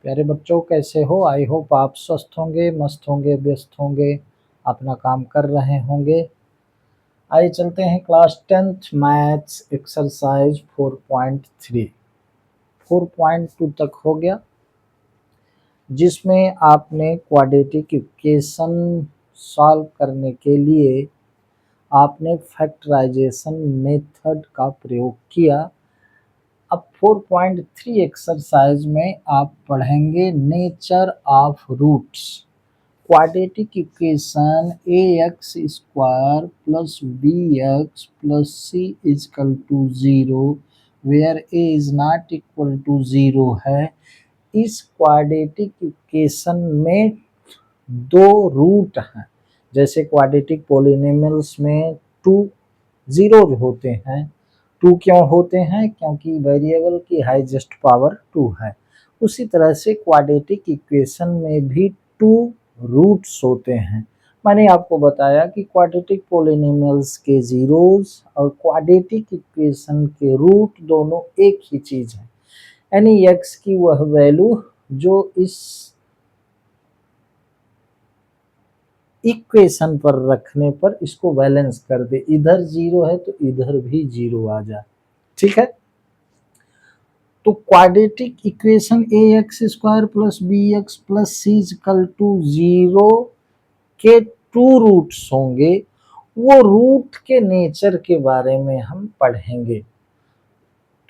प्यारे बच्चों, कैसे हो? आई होप आप स्वस्थ होंगे, मस्त होंगे, व्यस्त होंगे, अपना काम कर रहे होंगे। आइए चलते हैं क्लास 10th मैथ्स एक्सरसाइज 4.3। 4.2 तक हो गया, जिसमें आपने क्वाड्रेटिक इक्वेशन सॉल्व करने के लिए आपने फैक्टराइजेशन मेथड का प्रयोग किया। अब 4.3 एक्सरसाइज में आप पढ़ेंगे nature of roots. Quadratic equation ax square plus bx plus c is equal to 0 where a is not equal to 0 है। इस क्वाड्रेटिक इक्वेशन में दो रूट हैं। जैसे क्वाड्रेटिक पॉलिनोमियल्स में 2 0 होते हैं। 2 क्यों होते हैं? क्योंकि वेरिएबल की हाईएस्ट पावर 2 है। उसी तरह से क्वाड्रेटिक इक्वेशन में भी 2 रूट्स होते हैं। मैंने आपको बताया कि क्वाड्रेटिक पॉलिनोमियल्स के जीरोस और क्वाड्रेटिक इक्वेशन के रूट दोनों एक ही चीज है, यानी x की वह वैल्यू जो इस इक्वेशन पर रखने पर इसको बैलेंस कर दे। इधर 0 है तो इधर भी 0 आ जाए। ठीक है, तो quadratic equation ax square plus bx plus c equal to 0 के 2 रूट्स होंगे। वो रूट के नेचर के बारे में हम पढ़ेंगे।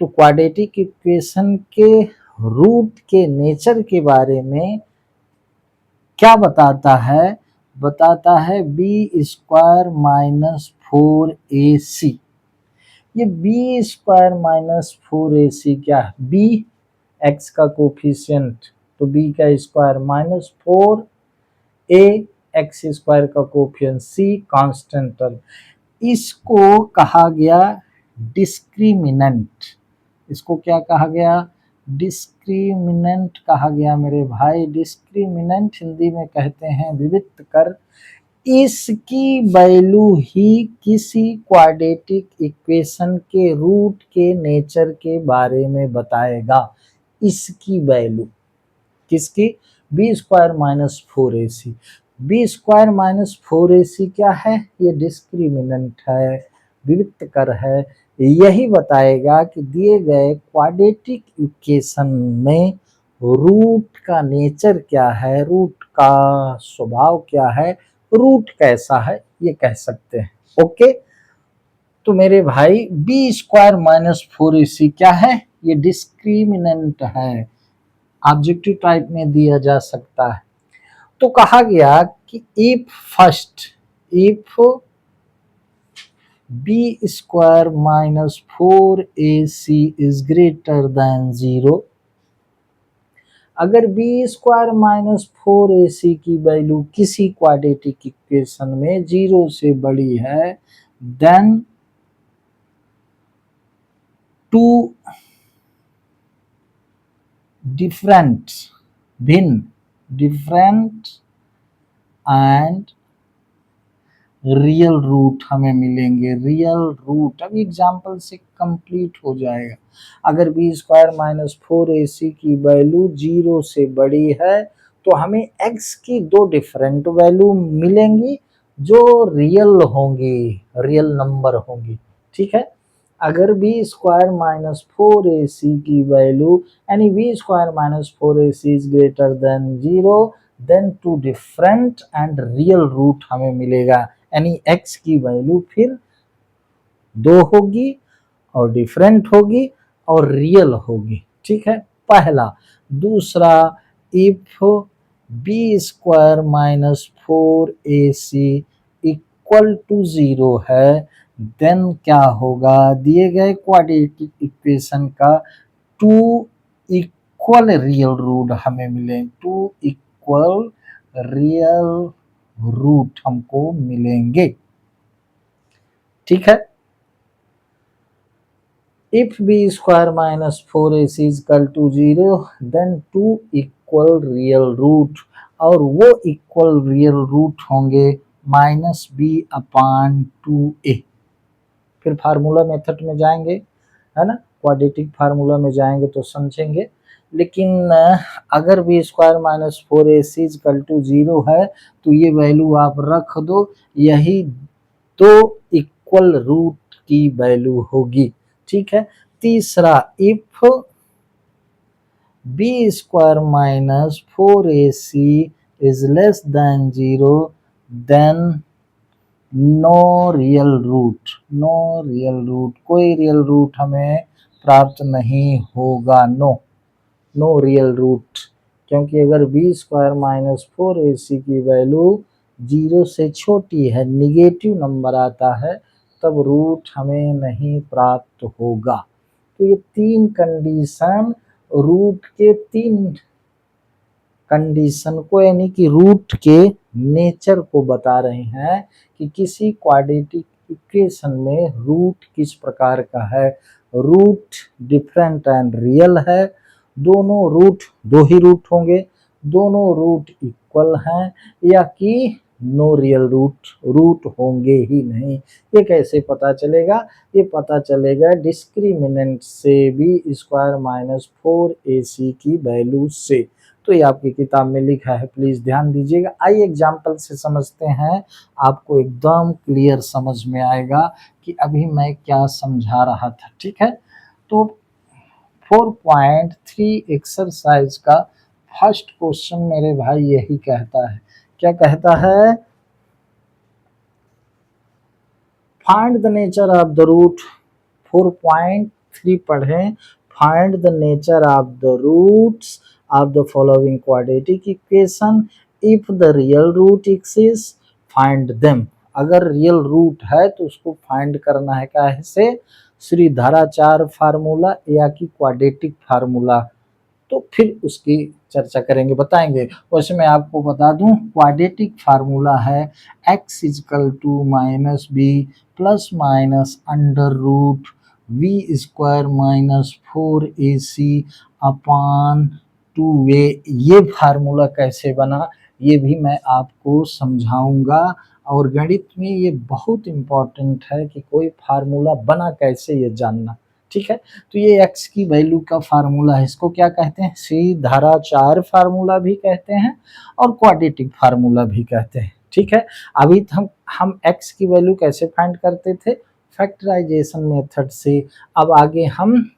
तो क्वाड्रेटिक इक्वेशन के रूट के नेचर के बारे में क्या बताता है? बताता है बी स्क्वायर माइनस 4ac। ये बी स्क्वायर माइनस 4ac क्या है? बी एक्स का कोफिशिएंट, तो बी का स्क्वायर माइनस 4, ए एक्स स्क्वायर का कोफिशिएंट, सी कांस्टेंट टर्म। इसको कहा गया डिस्क्रिमिनेंट। इसको क्या कहा गया? डिस्क्रिमिनेंट कहा गया मेरे भाई। डिस्क्रिमिनेंट हिंदी में कहते हैं विविक्त कर। इसकी वैल्यू ही किसी क्वाड्रेटिक इक्वेशन के रूट के नेचर के बारे में बताएगा। इसकी वैल्यू किसकी? B square minus 4ac। B square minus 4ac क्या है? ये डिस्क्रिमिनेंट है, विविक्त कर है। यही बताएगा कि दिए गए क्वाड्रेटिक इक्वेशन में रूट का नेचर क्या है, रूट का स्वभाव क्या है, रूट कैसा है, ये कह सकते हैं। ओके, तो मेरे भाई बी स्क्वायर माइनस 4ac क्या है? ये डिस्क्रिमिनेंट है, ऑब्जेक्टिव टाइप में दिया जा सकता है। तो कहा गया कि if B square minus 4ac is greater than 0, अगर बी स्क्वायर माइनस 4ac की वैल्यू किसी क्वाड्रेटिक इक्वेशन में 0 से बड़ी है, देन टू भिन्न डिफरेंट एंड रियल रूट हमें मिलेंगे। रियल रूट अब एग्जाम्पल से कंप्लीट हो जाएगा। अगर बी स्क्वायर माइनस 4ac की वैल्यू 0 से बड़ी है तो हमें x की 2 डिफरेंट वैल्यू मिलेंगी जो रियल होंगी, रियल नंबर होंगी। ठीक है, अगर बी स्क्वायर माइनस 4ac की वैल्यू यानी B square minus 4ac is greater than 0, then 2 different and real root हमें मिलेगा, यानी x की वैल्यू फिर 2 होगी और डिफरेंट होगी और रियल होगी। ठीक है, पहला। दूसरा, if B square minus 4ac equal to 0 है, देन क्या होगा? दिए गए क्वाड्रेटिक इक्वेशन का 2 इक्वल रियल रूट हमें मिले। 2 इक्वल रियल रूट हमको मिलेंगे। ठीक है, if B square minus 4ac equal to 0, then 2 equal real root, और वो इक्वल रियल रूट होंगे माइनस बी अपान 2a। फिर फार्मूला मेथड में जाएंगे, है ना, क्वाड्रेटिक फार्मूला में जाएंगे तो समझेंगे। लेकिन अगर B square minus 4ac equal to 0 है तो ये वैल्यू आप रख दो, यही दो इक्वल रूट की वैल्यू होगी। ठीक है। तीसरा, if B square minus 4ac is less than 0 then no real root, no real root, कोई रियल रूट हमें प्राप्त नहीं होगा। नो रियल रूट, क्योंकि अगर बी स्क्वायर माइनस 4ac की वैल्यू 0 से छोटी है, निगेटिव नंबर आता है, तब रूट हमें नहीं प्राप्त होगा। तो ये तीन कंडीशन रूट के तीन कंडीशन को, यानी कि रूट के नेचर को बता रहे हैं कि किसी क्वाड्रेटिक इक्वेशन में रूट किस प्रकार का है। रूट डिफरेंट एंड रियल है, दोनों रूट दो ही रूट होंगे, दोनों रूट इक्वल हैं, या कि नो रियल रूट होंगे ही नहीं। ये कैसे पता चलेगा? ये पता चलेगा डिस्क्रिमिनेंट से बी स्क्वायर माइनस 4ac की वैल्यू से। तो ये आपकी किताब में लिखा है, प्लीज ध्यान दीजिएगा। आइए एग्जाम्पल से समझते हैं, आपको एकदम क्लियर समझ में आएगा कि अभी मैं क्या समझा रहा था। ठीक है। तो 4.3 एक्सरसाइज का फर्स्ट क्वेश्चन मेरे भाई यही कहता है। क्या कहता है? Find the nature of the root. 4.3 पढ़ें। Find the nature of the roots of the following quadratic equation. If the real root exists, find them. अगर रियल रूट है तो उसको फाइंड करना है कैसे? श्रीधराचार्य फार्मूला या कि क्वाड्रेटिक फार्मूला। तो फिर उसकी चर्चा करेंगे, बताएंगे। वैसे मैं आपको बता दूं, क्वाड्रेटिक फार्मूला है x is equal to minus B plus minus under root B square minus 4ac upon 2a। ये फार्मूला कैसे बना ये भी मैं आपको समझाऊंगा, और गणित में ये बहुत इंपॉर्टेंट है कि कोई फार्मूला बना कैसे ये जानना। ठीक है। तो ये x की वैल्यू का फार्मूला है, इसको क्या कहते हैं? श्रीधराचार्य फार्मूला भी कहते हैं और क्वाड्रेटिक फार्मूला भी कहते हैं। ठीक है। अभी हम x की वैल्यू कैसे फाइंड करते थे? फैक्टराइजेशन मेथड से। अब आगे हम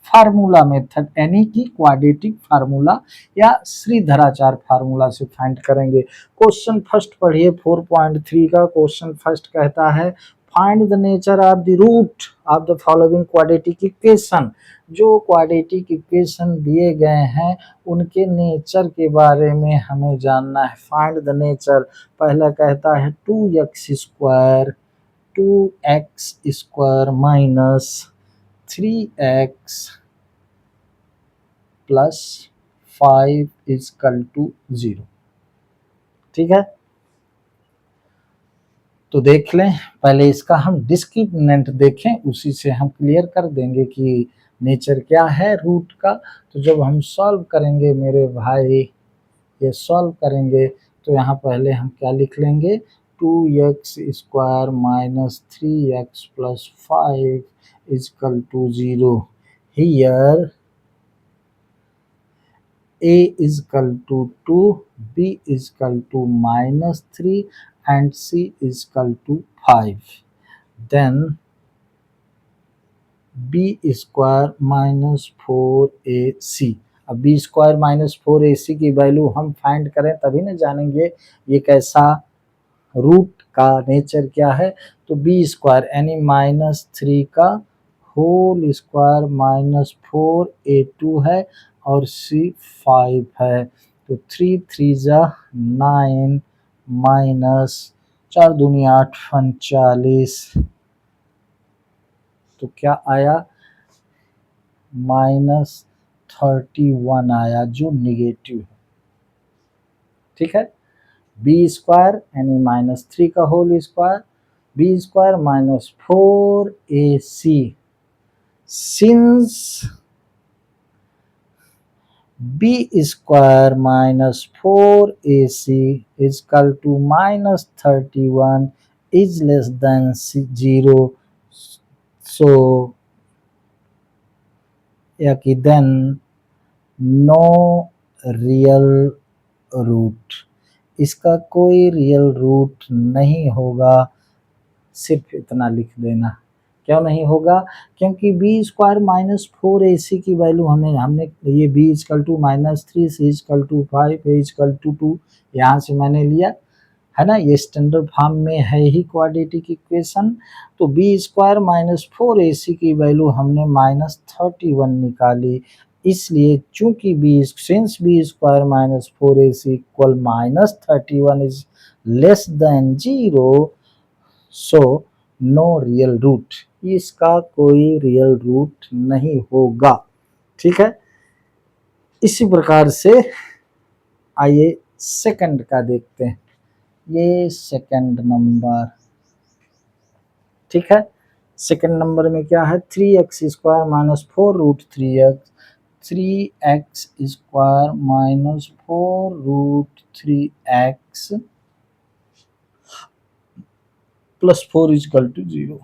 फार्मूला मेथड यानी कि क्वाड्रेटिक फार्मूला या श्रीधराचार्य फार्मूला से फाइंड करेंगे। क्वेश्चन फर्स्ट पढ़िए 4.3 का। क्वेश्चन फर्स्ट कहता है find the nature of the root of the following quadratic equation. जो क्वाड्रेटिक इक्वेशन दिए गए हैं उनके नेचर के बारे में हमें जानना है। Find the nature. पहला कहता है 2x square, 2x square minus 3x plus 5 is equal to 0। ठीक है। तो देख लें, पहले इसका हम डिस्क्रिमिनेंट देखें, उसी से हम क्लियर कर देंगे कि नेचर क्या है रूट का। तो जब हम सॉल्व करेंगे मेरे भाई, ये सॉल्व करेंगे तो यहाँ पहले हम क्या लिख लेंगे? 2x square minus 3x plus 5 is equal to 0। Here a is equal to 2, b is equal to minus 3 and c is equal to 5. Then b square minus 4ac। अब b स्क्वायर माइनस 4ac की value हम find करें तभी ना जानेंगे ये कैसा root का नेचर क्या है। तो बी स्क्वायर यानी माइनस 3 का होल स्क्वायर माइनस 4a2 है और c 5 है। तो 3 3 जा 9 माइनस 4 दूनी 8 45। तो क्या आया? -31 आया जो निगेटिव है। ठीक है। बी स्क्वायर यानी माइनस 3 का whole square, B square minus 4ac। Since B square minus 4ac is equal to -31 is less than 0, so या कि देन नो रियल रूट, इसका कोई रियल रूट नहीं होगा, सिर्फ इतना लिख देना। क्यों नहीं होगा? क्योंकि बी स्क्वायर माइनस 4ac की वैल्यू हमने ये b is equal to -3, c is equal to 5, a is equal to 2 यहाँ से मैंने लिया है ना, ये स्टैंडर्ड फॉर्म में है ही क्वाड्रेटिक इक्वेशन। तो बी स्क्वायर माइनस 4ac की वैल्यू हमने -31 निकाली, इसलिए चूंकि since B square minus 4ac equal -31 is less than 0, so no real root, इसका कोई रियल रूट नहीं होगा। ठीक है, इसी प्रकार से आइए सेकंड का देखते हैं। ये सेकंड नंबर, ठीक है, सेकंड नंबर में क्या है, 3x square minus 4 root 3x, 3x square minus 4 root 3x plus 4 is equal to 0,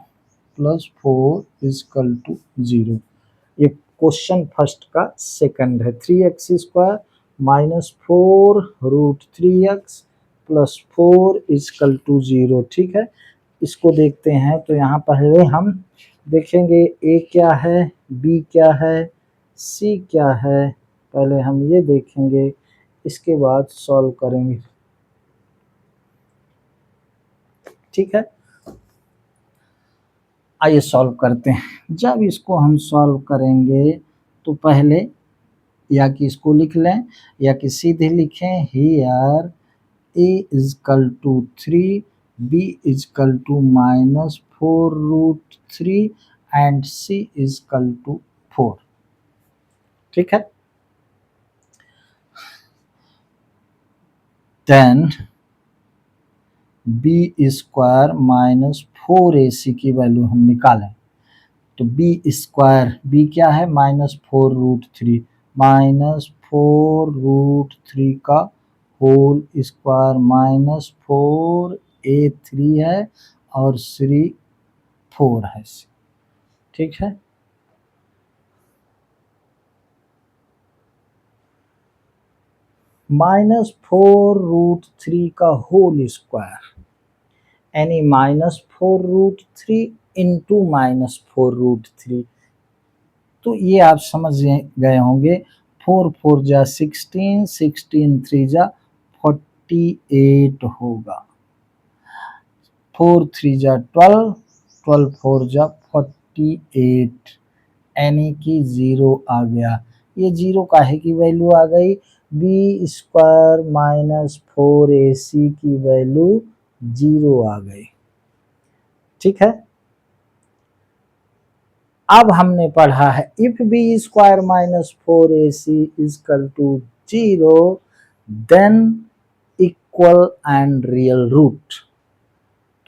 plus 4 is equal to 0। ये क्वेश्चन फर्स्ट का सेकंड है। 3x square minus 4 root 3x plus 4 is equal to 0। ठीक है, इसको देखते हैं। तो यहाँ पहले हम देखेंगे a क्या है, b क्या है, c क्या है, पहले हम ये देखेंगे, इसके बाद सॉल्व करेंगे। ठीक है, आइए सॉल्व करते हैं। जब इसको हम सॉल्व करेंगे तो पहले या कि इसको लिख लें या कि सीधे लिखें, here a is equal to 3, b is equal to -4 root 3 and c is equal to 4। ठीक है, then b square minus 4ac की वैल्यू हम निकालें। तो b स्क्वायर, b क्या है, -4 रूट 3, -4 रूट 3 का होल स्क्वायर, -4 a 3 है और 3 4 है। ठीक है, -4 रूट 3 का होल स्क्वायर यानी -4 रूट 3 इंटू -4 रूट 3। तो ये आप समझ गए होंगे, 4 4 जा 16, 16 3 जा 48 होगा, 4 3 जा 12, 12 4 जा 48, यानी कि 0 आ गया। ये 0 काहे की वैल्यू आ गई, बी स्क्वायर माइनस 4ac की वैल्यू 0 आ गई। ठीक है, अब हमने पढ़ा है if B square minus 4ac is equal to 0 then equal and real root.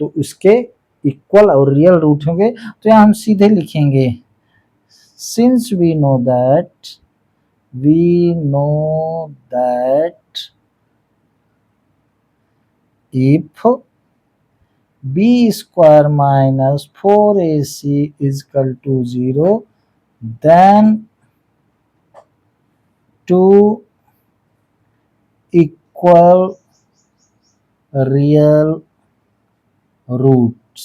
तो इसके इक्वल और रियल रूट होंगे, तो यहाँ हम सीधे लिखेंगे, since we know that if b square minus 4ac is equal to 0, then two equal real roots।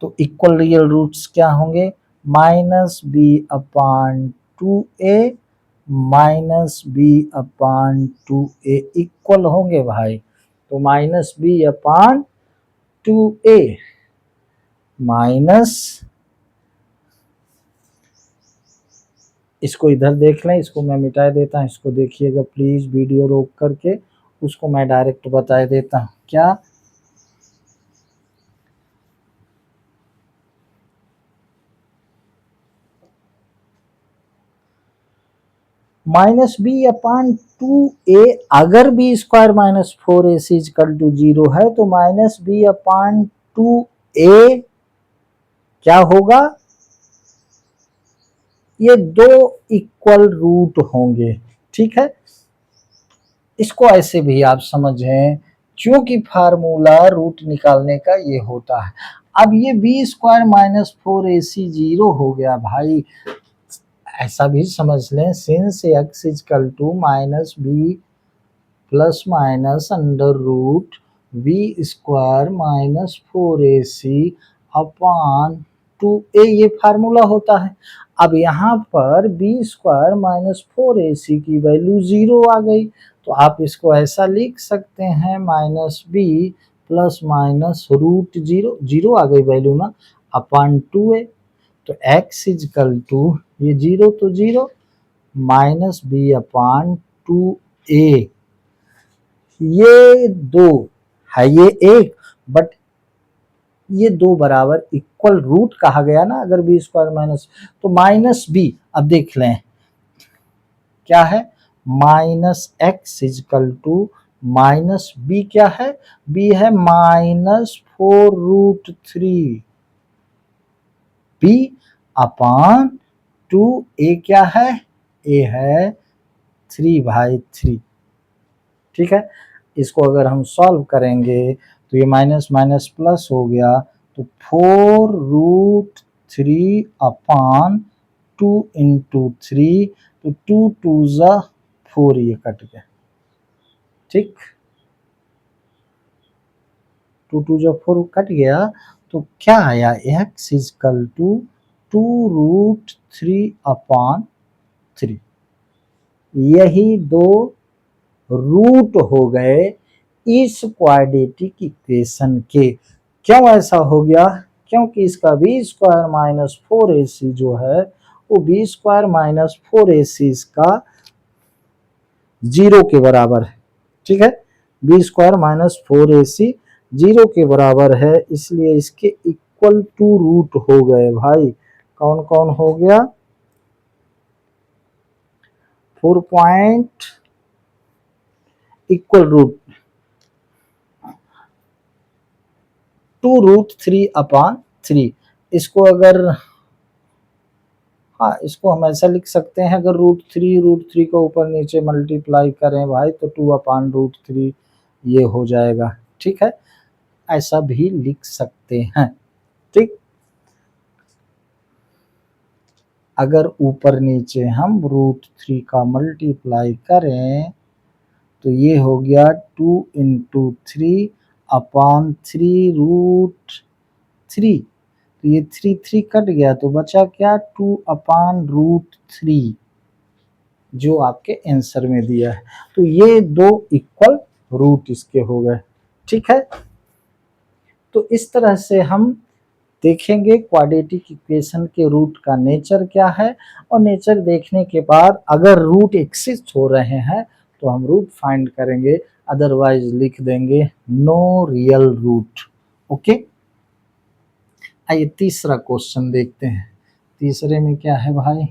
तो इक्वल रियल रूट्स क्या होंगे, -b/2a -b/2a इक्वल होंगे भाई। तो -b/2a माइनस, इसको इधर देख लें, इसको मैं मिटा देता हूँ, इसको देखिएगा प्लीज वीडियो रोक करके, उसको मैं डायरेक्ट बता देता हूँ क्या, -b/2a अगर b square minus 4ac is equal to 0 है तो -b/2a क्या होगा, ये दो इक्वल रूट होंगे। ठीक है, इसको ऐसे भी आप समझें, क्योंकि फार्मूला रूट निकालने का ये होता है। अब ये बी स्क्वायर माइनस 4ac 0 हो गया भाई, ऐसा भी समझ लें, since X is equal to minus B plus minus under root B square minus 4ac upon 2a, ये फार्मूला होता है। अब यहाँ पर बी स्क्वायर माइनस 4ac की वैल्यू 0 आ गई, तो आप इसको ऐसा लिख सकते हैं minus B plus minus root 0, 0 आ गई वैल्यू ना, अपॉन 2a। तो x इजकल टू ये 0 तो 0 माइनस बी अपॉन 2a, ये 2 है, ये 1, बट ये 2 बराबर इक्वल रूट कहा गया ना अगर बी स्क्वायर माइनस, तो माइनस बी, अब देख लें क्या है, minus x is equal to minus b, क्या है, बी है माइनस 4√3 बी अपॉन 2a, क्या है, ए है 3 भाई 3। ठीक है, इसको अगर हम सॉल्व करेंगे तो ये माइनस माइनस प्लस हो गया, तो 4√3 अपॉन 2 इंटू 3, तो 2 2 जा 4, ये कट गया। ठीक, 2 2 जा 4 कट गया, तो क्या आया, x इजकल टू 2√3 अपॉन 3, यही दो रूट हो गए इस क्वाड्रेटिक इक्वेशन के। क्यों ऐसा हो गया, क्योंकि इसका बी स्क्वायर माइनस 4ac जो है वो बी स्क्वायर माइनस 4ac इसका 0 के बराबर है। ठीक है, बी स्क्वायर माइनस 4ac 0 के बराबर है, इसलिए इसके इक्वल टू रूट हो गए भाई। कौन कौन हो गया, 4 पॉइंट इक्वल रूट 2√3 अपॉन 3। इसको अगर, हाँ इसको हम ऐसा लिख सकते हैं, अगर √3 को ऊपर नीचे मल्टीप्लाई करें भाई तो 2 अपॉन √3 ये हो जाएगा। ठीक है, ऐसा भी लिख सकते हैं। ठीक, अगर ऊपर नीचे हम √3 का मल्टीप्लाई करें तो ये हो गया 2 इंटू 3 अपॉन 3√3, तो ये 3 3 कट गया, तो बचा क्या, 2 अपॉन √3 जो आपके आंसर में दिया है। तो ये दो इक्वल रूट इसके हो गए। ठीक है, तो इस तरह से हम देखेंगे क्वाड्रेटिक इक्वेशन के रूट का नेचर क्या है, और नेचर देखने के बाद अगर रूट एक्सिस्ट हो रहे हैं तो हम रूट फाइंड करेंगे, अदरवाइज लिख देंगे नो रियल रूट। ओके, आइए तीसरा क्वेश्चन देखते हैं। तीसरे में क्या है भाई,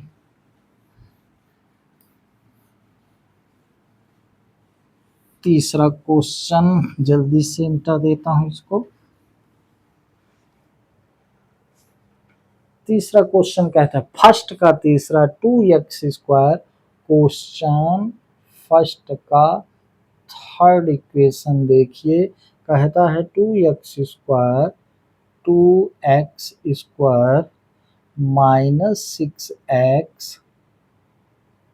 तीसरा क्वेश्चन जल्दी से मिटा देता हूं इसको। तीसरा क्वेश्चन कहता है, फर्स्ट का तीसरा 2x², क्वेश्चन फर्स्ट का थर्ड इक्वेशन देखिए, कहता है 2x² 2x² minus 6x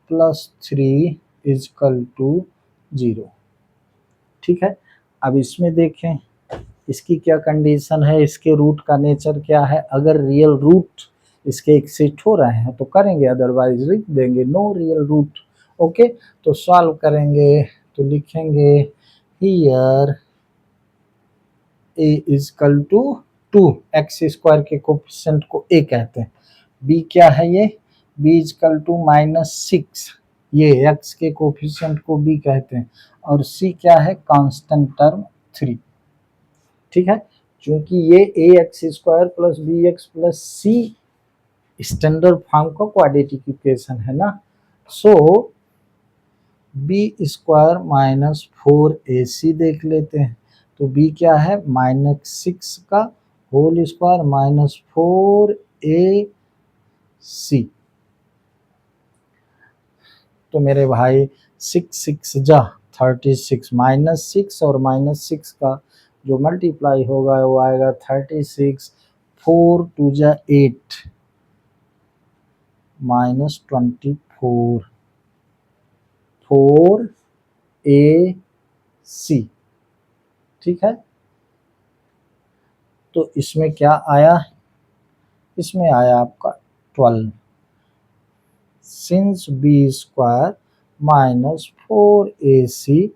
plus 3 is equal to 0। ठीक है, अब इसमें देखें इसकी क्या कंडीशन है, इसके रूट का नेचर क्या है। अगर रियल रूट इसके एक्सिस्ट हो रहे हैं तो करेंगे, अदरवाइज लिख देंगे नो रियल रूट। ओके, तो सॉल्व करेंगे तो लिखेंगे here a is equal to 2x² के कोफिशिएंट को a कहते हैं, b क्या है ये, b इजकल टू -6, ये x के कोफिशिएंट को b कहते हैं, और c क्या है, कांस्टेंट टर्म 3। ठीक है, क्योंकि ये ax² plus bx plus c standard form का क्वाड्रेटिक इक्वेशन है ना, सो b² माइनस 4ac देख लेते हैं, तो b क्या है, -6 का होल स्क्वायर माइनस 4ac, तो मेरे भाई 6 6 जा 36, -6 और -6 का जो मल्टीप्लाई होगा वो आएगा 36, 4 2 जा 8, माइनस 24 4ac, ठीक है। तो इसमें क्या आया, इसमें आया आपका 12 since B square minus 4ac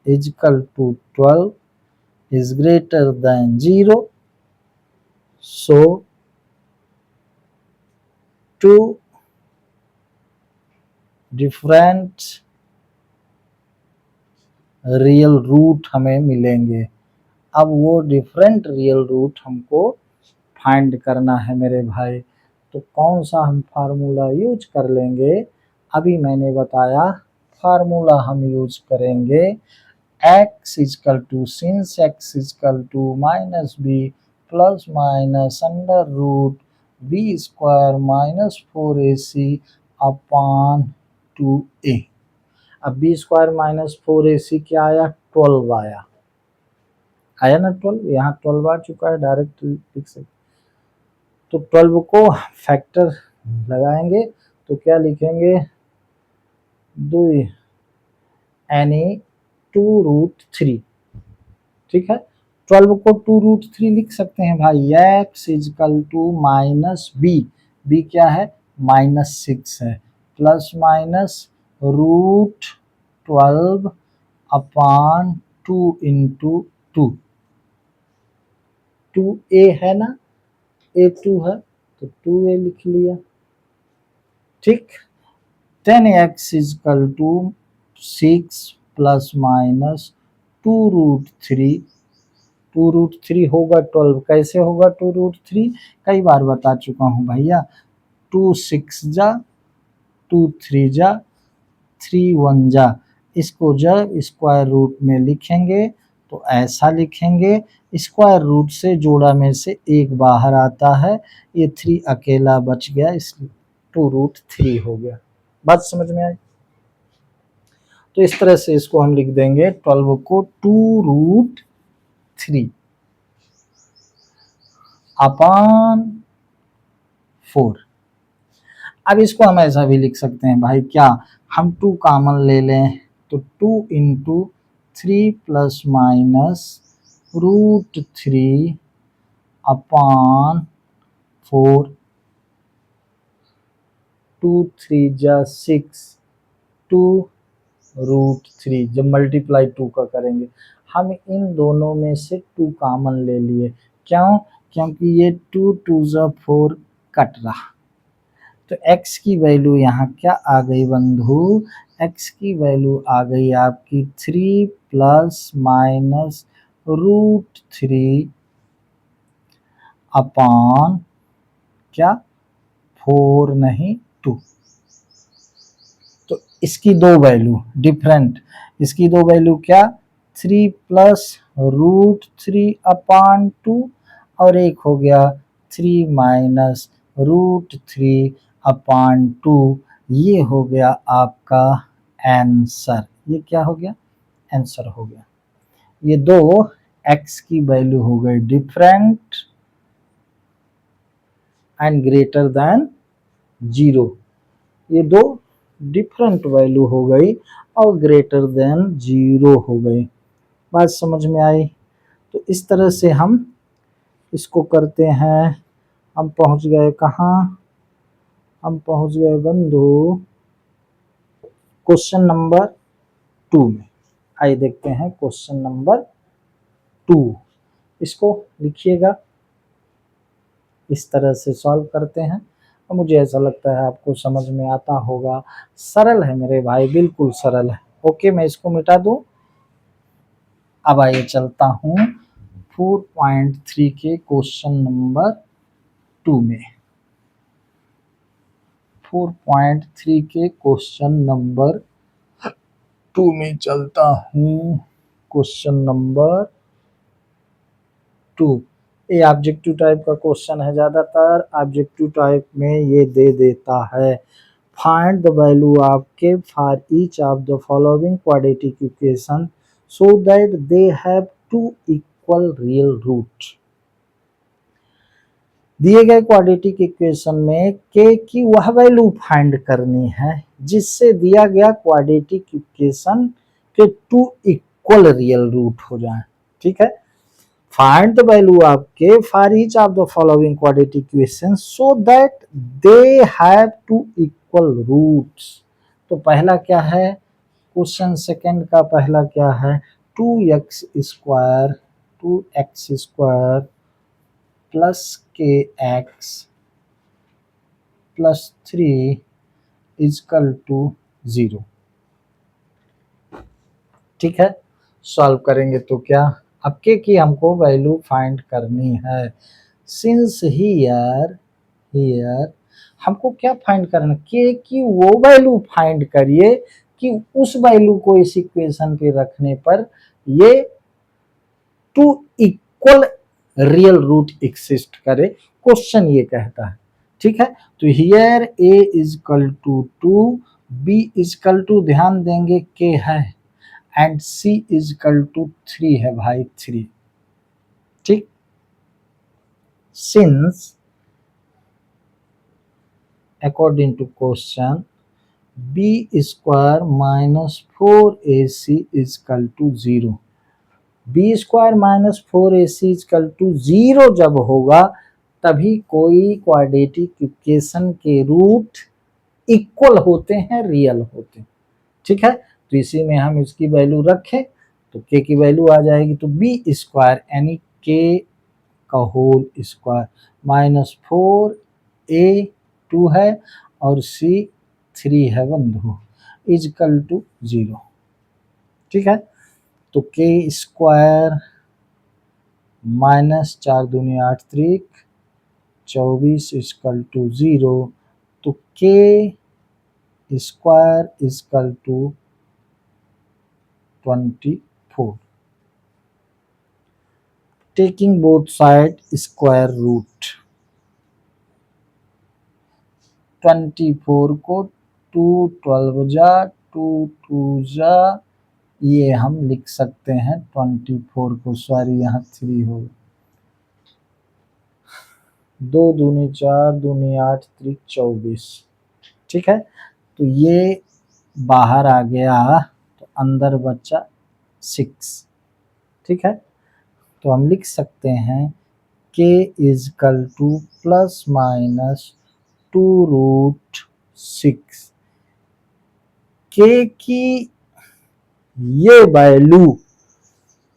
is equal to 12 is greater than 0, so two different real root हमें मिलेंगे। अब वो डिफरेंट रियल रूट हमको फाइंड करना है मेरे भाई। तो कौन सा हम फार्मूला यूज कर लेंगे, अभी मैंने बताया फार्मूला हम यूज करेंगे x is equal to since x is equal to minus B plus minus under root B square minus 4ac upon 2a। अब बी स्क्वायर माइनस 4ac क्या आया, 12 आया, आया ना 12, यहाँ 12 आ चुका है, डायरेक्ट लिख सकते। तो 12 को फैक्टर लगाएंगे तो क्या लिखेंगे, 2 यानी 2√3, ठीक है। 12 को 2√3 लिख सकते हैं भाई। x is equal to minus b क्या है, -6 है, plus minus √12 upon 2 into 2a है ना, a2 है तो 2a लिख लिया, ठीक। 10x is equal to 6 plus minus 2√3, 2√3 होगा 12, कैसे होगा 2√3, कई बार बता चुका हूँ भैया, 2 6 जा, 2 3 जा, 3 1 जा, इसको जब स्क्वायर रूट में लिखेंगे तो ऐसा लिखेंगे, स्क्वायर रूट से जोड़ा में से एक बाहर आता है, ये 3 अकेला बच गया, इसलिए 2√3 हो गया। बात समझ में आई। तो इस तरह से इसको हम लिख देंगे 12 को 2√3 अपॉन 4। अब इसको हम ऐसा भी लिख सकते हैं भाई, क्या हम 2 कॉमन ले लें तो 2 इंटू 3 प्लस माइनस √3 अपॉन 4, 2 3 जा 6, 2√3 जब मल्टीप्लाई 2 का करेंगे, हम इन दोनों में से 2 कॉमन ले लिए, क्यों, क्योंकि ये 2 2 जा 4 कट रहा, तो x की वैल्यू यहाँ क्या आ गई बंधु, x की वैल्यू आ गई आपकी 3 प्लस माइनस √3 अपॉन क्या 4 नहीं 2। तो इसकी दो वैल्यू डिफरेंट, इसकी दो वैल्यू क्या, 3 प्लस √3 अपॉन 2 और एक हो गया 3 माइनस √3 अपॉन 2, ये हो गया आपका आंसर। ये क्या हो गया, आंसर हो गया। ये दो x की वैल्यू हो गई डिफरेंट एंड ग्रेटर देन 0, ये दो डिफरेंट वैल्यू हो गई और ग्रेटर देन 0 हो गई। बात समझ में आई। तो इस तरह से हम इसको करते हैं। हम पहुंच गए कहाँ, हम पहुंच गए बंधु क्वेश्चन नंबर 2 में। आइए देखते हैं क्वेश्चन नंबर 2, इसको लिखिएगा, इस तरह से सॉल्व करते हैं। और मुझे ऐसा लगता है आपको समझ में आता होगा, सरल है मेरे भाई, बिल्कुल सरल है। ओके, मैं इसको मिटा दूं। अब आइए चलता हूं 4.3 के क्वेश्चन नंबर 2 में। 4.3 के क्वेश्चन नंबर 2 में चलता हूं। क्वेश्चन नंबर 2, ये ऑब्जेक्टिव टाइप का क्वेश्चन है, ज्यादातर ऑब्जेक्टिव टाइप में ये दे देता है। Find the value of k for each of the following quadratic equation so that they have two equal real roots. दिए गए क्वाड्रेटिक इक्वेशन में के की वह वैल्यू फाइंड करनी है जिससे दिया गया क्वाड्रेटिक इक्वेशन के टू इक्वल रियल रूट हो जाए। ठीक है, find the value of k for each of the following quadratic equation so that they have two equal roots. तो पहला क्या है, क्वेश्चन सेकंड का पहला क्या है, 2x² प्लस के एक्स प्लस 3 इजकल टू 0। ठीक है, सॉल्व करेंगे तो क्या, अब के की हमको वैल्यू फाइंड करनी है। सिंस हियर हमको क्या फाइंड करना, के की वो वैल्यू फाइंड करिए कि उस वैल्यू को इस इक्वेशन पे रखने पर ये two equal real root exist करे, क्वेश्चन ये कहता है। ठीक है, तो here a is equal to 2, b is equal to ध्यान देंगे k है एंड c इजकल टू 3 है भाई 3। ठीक, since according to question b² minus 4ac is equal to 0, b² minus 4ac is equal to 0 जब होगा तभी कोई क्वाड्रेटिक इक्वेशन के रूट इक्वल होते हैं, रियल होते हैं। ठीक है, तो इसी में हम इसकी वैल्यू रखें तो के की वैल्यू आ जाएगी, तो b² यानी के का होल स्क्वायर माइनस 4a 2 है और c 3 है बंधु इजकल टू 0। ठीक है, तो के स्क्वायर माइनस 4 दूनी 8 त्रिक 24 इजकल टू 0, तो k square is equal to 24। Taking both side square root, 24 को 2 12 जा 2 2 जा, ये हम लिख सकते हैं 24 को, सॉरी यहाँ 3 हो, 2 दूनी 4 दूनी 8 त्रिक 24। ठीक है, तो ये बाहर आ गया तो अंदर बचा 6। ठीक है, तो हम लिख सकते हैं k is equal to plus minus 2√6। K की ये value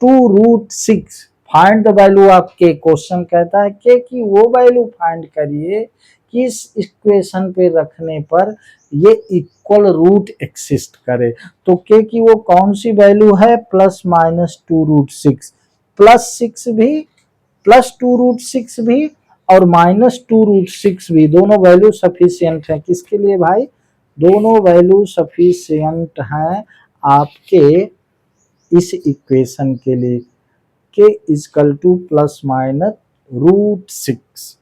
2√6 find the value of k, question कहता है के की वो वैल्यू फाइंड करिए कि इस इक्वेशन पे रखने पर ये इक्वल रूट एक्सिस्ट करे। तो के की वो कौन सी वैल्यू है, प्लस माइनस 2√6, प्लस 6 भी प्लस 2√6 भी और माइनस 2√6 भी, दोनों वैल्यू सफिशियंट है किसके लिए भाई, दोनों वैल्यू सफिशियंट हैं आपके इस इक्वेशन के लिए, के इजकल टू प्लस माइनस √6,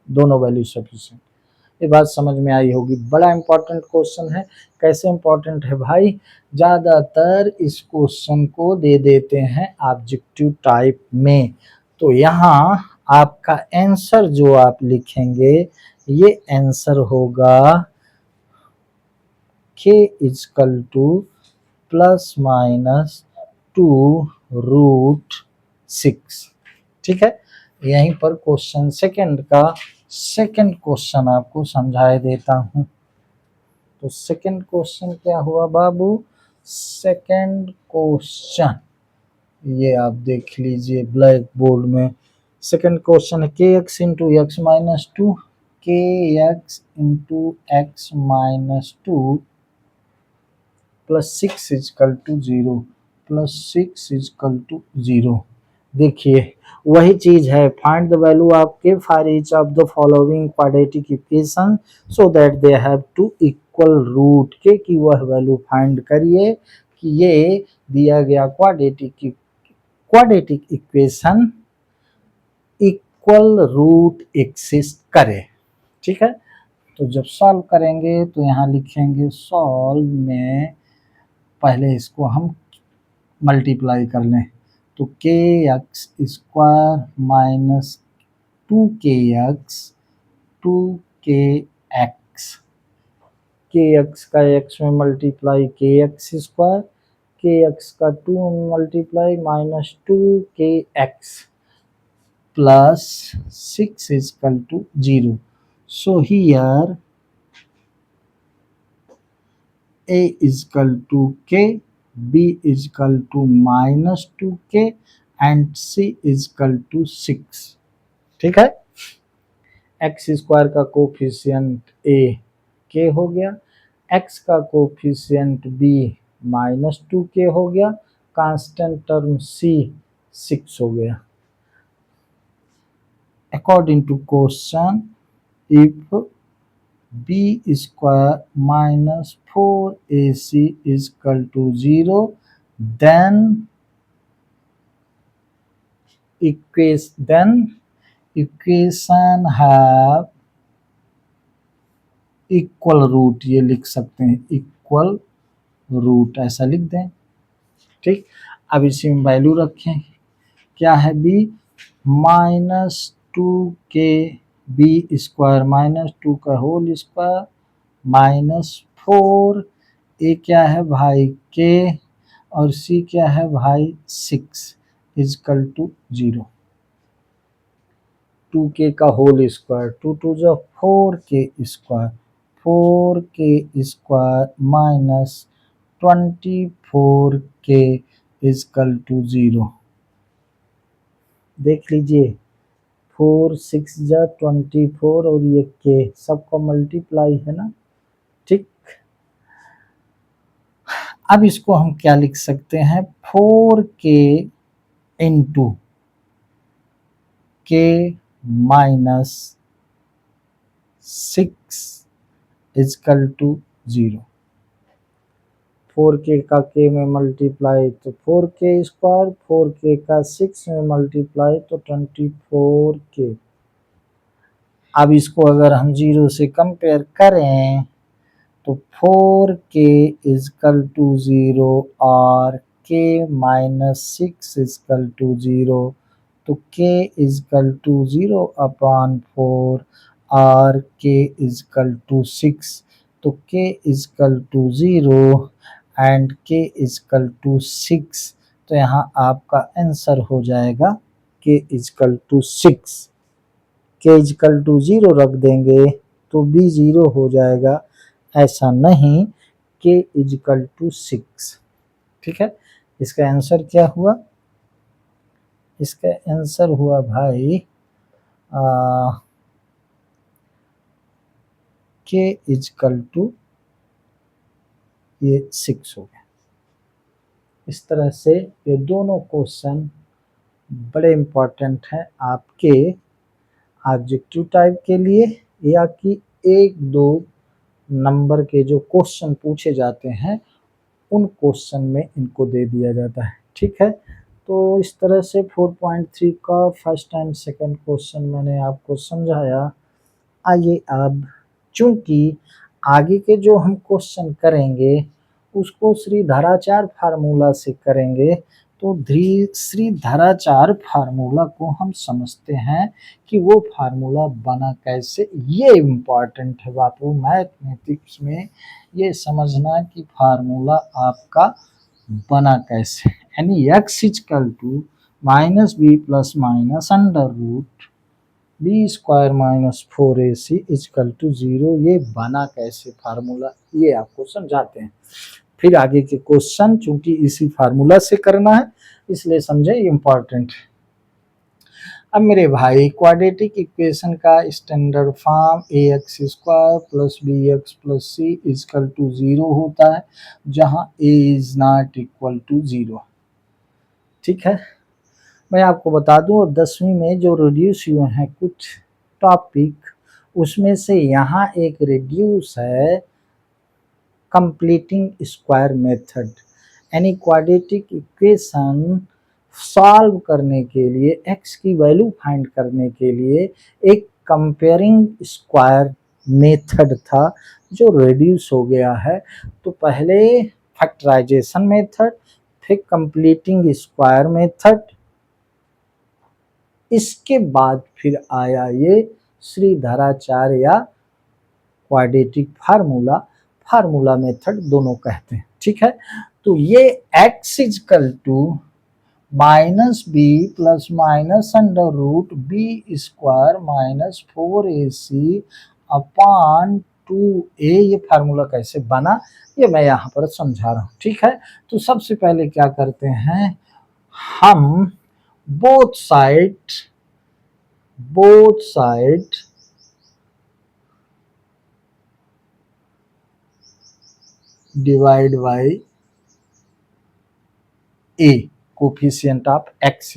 दोनों वैल्यू सफिशिएंट। ये बात समझ में आई होगी, बड़ा इंपॉर्टेंट क्वेश्चन है। कैसे इंपॉर्टेंट है भाई, ज़्यादातर इस क्वेश्चन को दे देते हैं ऑब्जेक्टिव टाइप में, तो यहाँ आपका आंसर जो आप लिखेंगे ये आंसर होगा k is equal to plus minus 2√6। ठीक है, यहीं पर क्वेश्चन सेकंड का सेकंड क्वेश्चन आपको समझाए देता हूं। तो सेकंड क्वेश्चन क्या हुआ बाबू, सेकंड क्वेश्चन ये आप देख लीजिए ब्लैक बोर्ड में। सेकंड क्वेश्चन है k x into x minus 2, k x into x minus 2 plus 6 is equal to 0, plus 6 is equal to 0। देखिए वही चीज है, find the value of k for each of the following quadratic equation so that they have two equal root, k की वह value find करिए कि ये दिया गया quadratic equation equal root exist करे। ठीक है, तो जब सॉल्व करेंगे तो यहाँ लिखेंगे सॉल्व में पहले इसको हम मल्टीप्लाई कर लें, तो के x square minus 2kx, 2kx, kx का x में मल्टीप्लाई kx स्क्वायर, kx का 2 में multiply minus 2kx plus 6 is equal to 0. So here a is equal to k, b is equal to minus 2k and c is equal to 6. ठीक है, x square का coefficient a k हो गया, x का coefficient b minus 2k हो गया, constant term c 6 हो गया. According to question, if b square minus 4ac is equal to 0, then equation have equal root, ये लिख सकते हैं इक्वल रूट, ऐसा लिख दें. ठीक, अब इसी में वैल्यू रखें, क्या है b minus 2k b square minus 2 का होल स्क्वायर माइनस 4, ए क्या है भाई k और c क्या है भाई 6 इजकल टू 0. 2k का होल स्क्वायर 2 2 जो 4k square, 4k square minus 24k is equal to 0. देख लीजिए 4 6 जा 24 और ये k सबका मल्टीप्लाई है ना. ठीक, अब इसको हम क्या लिख सकते हैं, 4k into k minus 6 is equal to 0. 4k का k में मल्टीप्लाई तो 4k स्क्वायर, 4k का 6 में मल्टीप्लाई तो 24k. अब इसको अगर हम 0 से कंपेयर करें तो 4k इजकल टू 0 और k माइनस 6 इजकल टू 0, तो k इजकल टू 0 अपॉन 4 और k इजकल टू 6, तो k is equal to 0 and k is equal to 6. तो यहाँ आपका आंसर हो जाएगा k is equal to 6. k is equal to 0 रख देंगे तो b 0 हो जाएगा, ऐसा नहीं k इजकल टू 6. ठीक है, इसका आंसर क्या हुआ, इसका आंसर हुआ भाई k इजकल टू ये 6 हो गया. इस तरह से ये दोनों क्वेश्चन बड़े इम्पोर्टेंट हैं आपके ऑब्जेक्टिव टाइप के लिए, या कि 1-2 नंबर के जो क्वेश्चन पूछे जाते हैं उन क्वेश्चन में इनको दे दिया जाता है. ठीक है, तो इस तरह से 4.3 का फर्स्ट एंड सेकंड क्वेश्चन मैंने आपको समझाया. आइए अब, चूंकि आगे के जो हम क्वेश्चन करेंगे उसको श्रीधराचार्य फार्मूला से करेंगे, तो श्रीधराचार्य फार्मूला को हम समझते हैं कि वो फार्मूला बना कैसे. ये इम्पॉर्टेंट है बापू मैथमेटिक्स में, ये समझना कि फार्मूला आपका बना कैसे. यानी x is equal to minus B plus minus under root B square minus 4ac is equal to 0, ये बना कैसे फार्मूला, ये आपको समझाते हैं. फिर आगे के क्वेश्चन चूंकि इसी फार्मूला से करना है इसलिए समझे इम्पॉर्टेंट. अब मेरे भाई क्वाड्रेटिक इक्वेशन का standard form ax square plus bx plus c is equal to 0 होता है, जहां a is not equal to 0. ठीक है, मैं आपको बता दूं 10वीं में जो रिड्यूस हुए हैं कुछ टॉपिक, उसमें से यहाँ एक रिड्यूस है कंप्लीटिंग स्क्वायर मेथड. यानी क्वाड्रेटिक इक्वेशन सॉल्व करने के लिए, x की वैल्यू फाइंड करने के लिए एक कंपेयरिंग स्क्वायर मेथड था जो रिड्यूस हो गया है. तो पहले फैक्टराइजेशन मेथड, फिर कंप्लीटिंग स्क्वायर मेथड, इसके बाद फिर आया ये श्रीधराचार्य या क्वाड्रेटिक फार्मूला, फार्मूला मेथड दोनों कहते हैं। ठीक है, तो ये x is equal to minus B plus minus under root B square minus 4ac upon 2a, ये फार्मूला कैसे बना ये मैं यहाँ पर समझा रहा हूँ। ठीक है, तो सबसे पहले क्या करते हैं, हम both side divide by a coefficient of X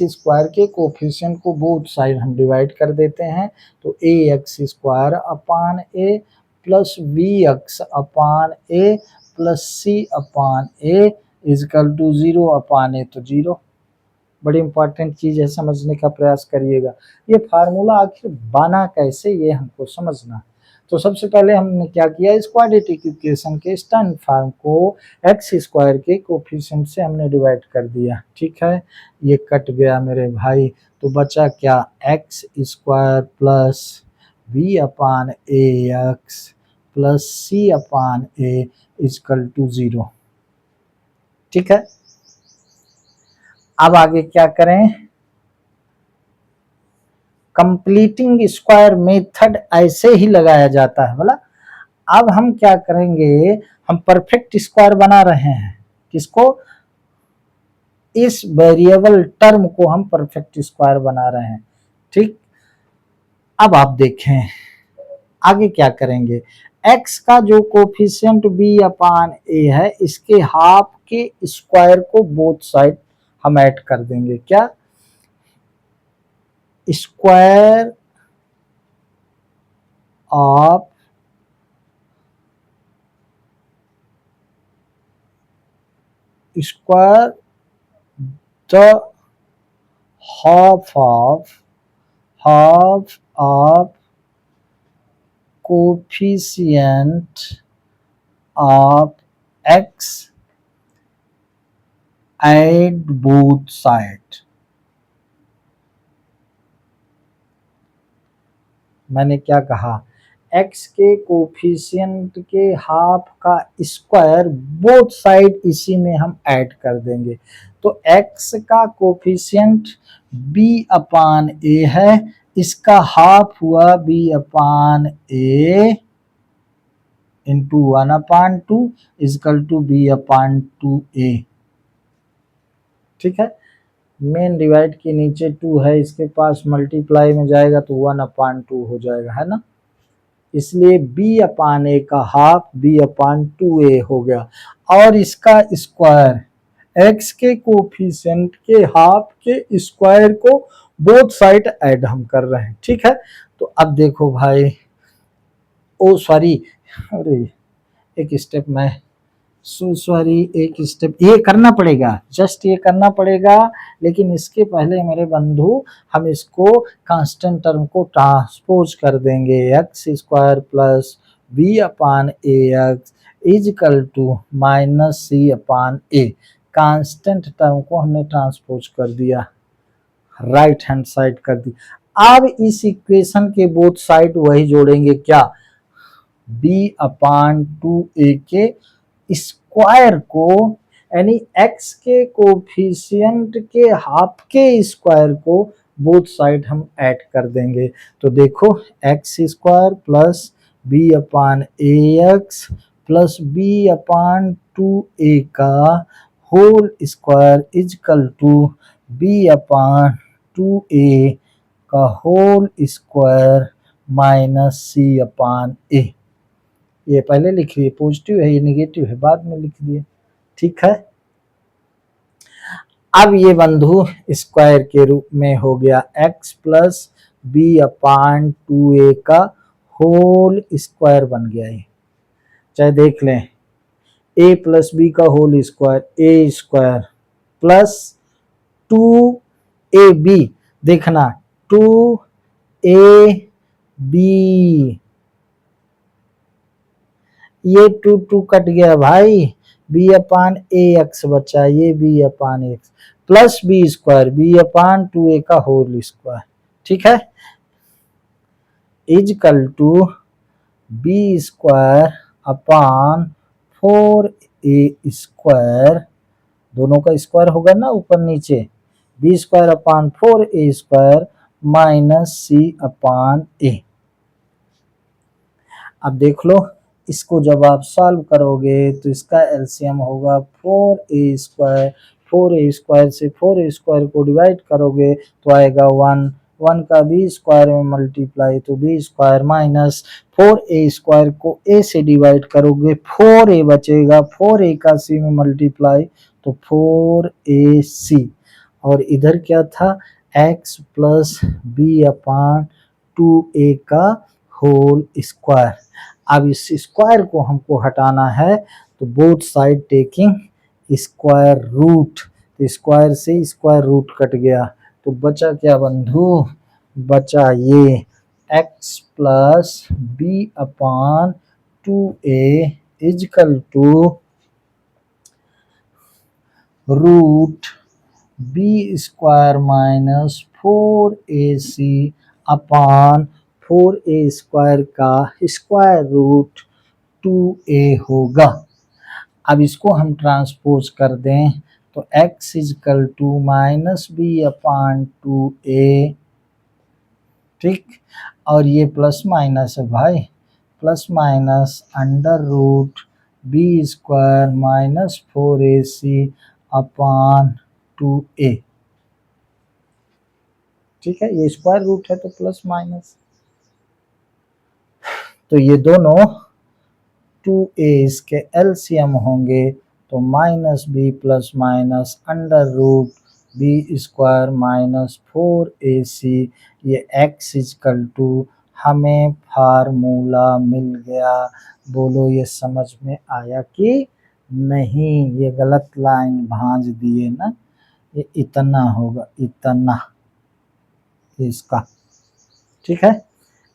square के कोफिशिएंट को बोथ साइड हम डिवाइड कर देते हैं, तो A X square upon A plus B X upon A plus C upon A is equal to 0 upon A, तो 0। बड़ी important चीज है, समझने का प्रयास करिएगा। ये फार्मूला आखिर बना कैसे ये हमको समझना। तो सबसे पहले हमने क्या किया, इस क्वाड्रेटिक इक्वेशन के स्टैंडर्ड फॉर्म को एक्स स्क्वायर के कोफिशिएंट से हमने डिवाइड कर दिया। ठीक है, ये कट गया मेरे भाई, तो बचा क्या, x square plus b upon a x plus C upon A is equal to 0। ठीक है, अब आगे क्या करें, कंप्लीटिंग स्क्वायर मेथड ऐसे ही लगाया जाता है बोला। अब हम क्या करेंगे, हम परफेक्ट स्क्वायर बना रहे हैं, किसको, इस वेरिएबल टर्म को हम परफेक्ट स्क्वायर बना रहे हैं। ठीक, अब आप देखें आगे क्या करेंगे, x का जो कोफिशिएंट b अपान a है, इसके हाफ के स्क्वायर को बोथ साइड हम ऐड कर देंगे। क्या, square of square the half of coefficient of x at both side। मैंने क्या कहा, x के कोफिशिएंट के हाफ का स्क्वायर बोथ साइड इसी में हम ऐड कर देंगे। तो x का कोफिशिएंट b अपान a है, इसका हाफ हुआ b upon a into 1 upon 2 is equal to b upon 2a। ठीक है, मेन डिवाइड के नीचे 2 है, इसके पास मल्टीप्लाई में जाएगा तो 1 अपान 2 हो जाएगा, है ना। इसलिए b अपान a का हाफ b अपान 2a हो गया, और इसका स्क्वायर x के कोफिशिएंट के हाफ के स्क्वायर को बोथ साइड ऐड हम कर रहे हैं। ठीक है, तो अब देखो भाई, ओ सॉरी, अरे एक स्टेप मैं सॉरी, एक स्टेप ये करना पड़ेगा, जस्ट ये करना पड़ेगा, लेकिन इसके पहले मेरे बंधु हम इसको कांस्टेंट टर्म को ट्रांसपोज कर देंगे, x square plus b upon a x is equal to minus C upon a. Constant term को हमने ट्रांसपोज कर दिया, राइट हैंड साइड कर दी। अब इस इक्वेशन के बोथ साइड वही जोड़ेंगे, क्या, b अपान 2a के स्क्वायर को, यानी x के कोफिशिएंट के हाफ के स्क्वायर को बोथ साइड हम ऐड कर देंगे। तो देखो x square plus b upon a x plus b upon 2a का whole square is equal to b upon 2a का whole square minus C upon a. ये पहले लिख लिए, पॉजिटिव है, ये नेगेटिव है, बाद में लिख दिए। ठीक है, अब ये बंधु स्क्वायर के रूप में हो गया x plus b upon 2a का होल स्क्वायर बन गया। ये चाहे देख लें, a प्लस बी का whole square, a square plus 2ab, देखना 2ab, ये 2 कट गया भाई, b अपान ए एक्स बचा, ये b upon X plus B square, b upon 2a का होल स्क्वायर। ठीक है, equal to B square upon 4a², दोनों का स्क्वायर होगा ना ऊपर नीचे, B square upon 4a² minus C upon A. अब देख लो, इसको जब आप सॉल्व करोगे तो इसका एलसीएम होगा 4a², 4a² से 4a² को डिवाइड करोगे तो आएगा 1, 1 का बी स्क्वायर में मल्टीप्लाई तो बी स्क्वायर माइनस 4a² को a से डिवाइड करोगे 4a बचेगा, 4a का c में मल्टीप्लाई तो 4ac, और इधर क्या था x plus b upon 2a का होल स्क्वायर। अब इस स्क्वायर को हमको हटाना है तो both side taking square root, तो स्क्वायर से स्क्वायर रूट कट गया तो बचा क्या बंधु, बचा ये x plus b upon 2a is equal to root B square minus 4ac upon 4a² का स्क्वायर रूट 2a होगा। अब इसको हम ट्रांसपोज कर दें तो x is equal to minus B upon 2a, ठीक, और ये प्लस माइनस है भाई, plus minus under root B square minus 4ac upon 2a, ठीक है, ये स्क्वायर रूट है तो प्लस माइनस, तो ये दोनों 2a इसके एलसीएम होंगे तो minus B plus minus under root B square minus 4ac, ये x इजकल टू हमें फार्मूला मिल गया। बोलो ये समझ में आया कि नहीं, ये गलत लाइन भांज दिए ना, ये इतना होगा, इतना इसका, ठीक है,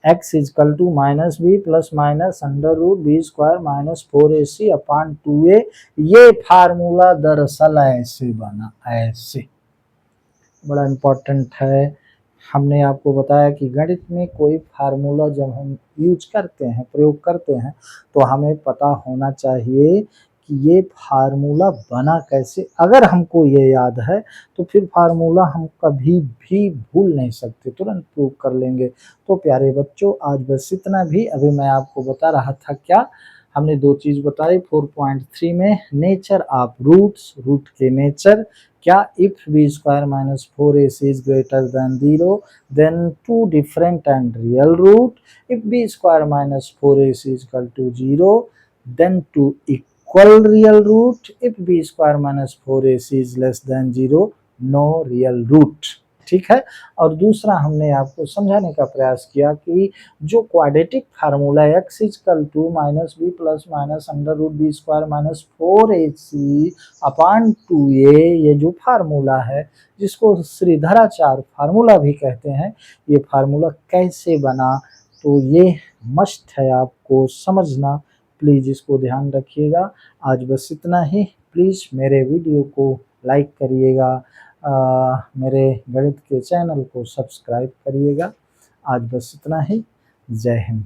x is equal to minus B plus minus under root B square minus 4ac upon 2a, ये फार्मूला दरअसल ऐसे बना, ऐसे, बड़ा इम्पोर्टेंट है। हमने आपको बताया कि गणित में कोई फार्मूला जब हम यूज करते हैं, प्रयोग करते हैं, तो हमें पता होना चाहिए कि ये फार्मूला बना कैसे। अगर हमको ये याद है तो फिर फार्मूला हम कभी भी भूल नहीं सकते, तुरंत प्रूव कर लेंगे। तो प्यारे बच्चों, आज बस इतना भी। अभी मैं आपको बता रहा था क्या, हमने दो चीज़ बताई 4.3 में, नेचर ऑफ रूट्स, रूट के नेचर क्या, if B square minus 4ac is greater than 0 then two different and real root, if B square minus 4ac is equal to 0 then two equal real root, if B square minus 4ac is less than 0 no real root, ठीक है। और दूसरा हमने आपको समझाने का प्रयास किया कि जो quadratic formula x is equal to minus B plus minus under root B square minus 4ac upon 2a, ये जो फार्मूला है जिसको श्रीधराचार्य फार्मूला भी कहते हैं, ये फार्मूला कैसे बना, तो ये मस्ट है आपको समझना, प्लीज़ इसको ध्यान रखिएगा। आज बस इतना ही। प्लीज़ मेरे वीडियो को लाइक करिएगा, मेरे गणित के चैनल को सब्सक्राइब करिएगा। आज बस इतना ही। जय हिंद।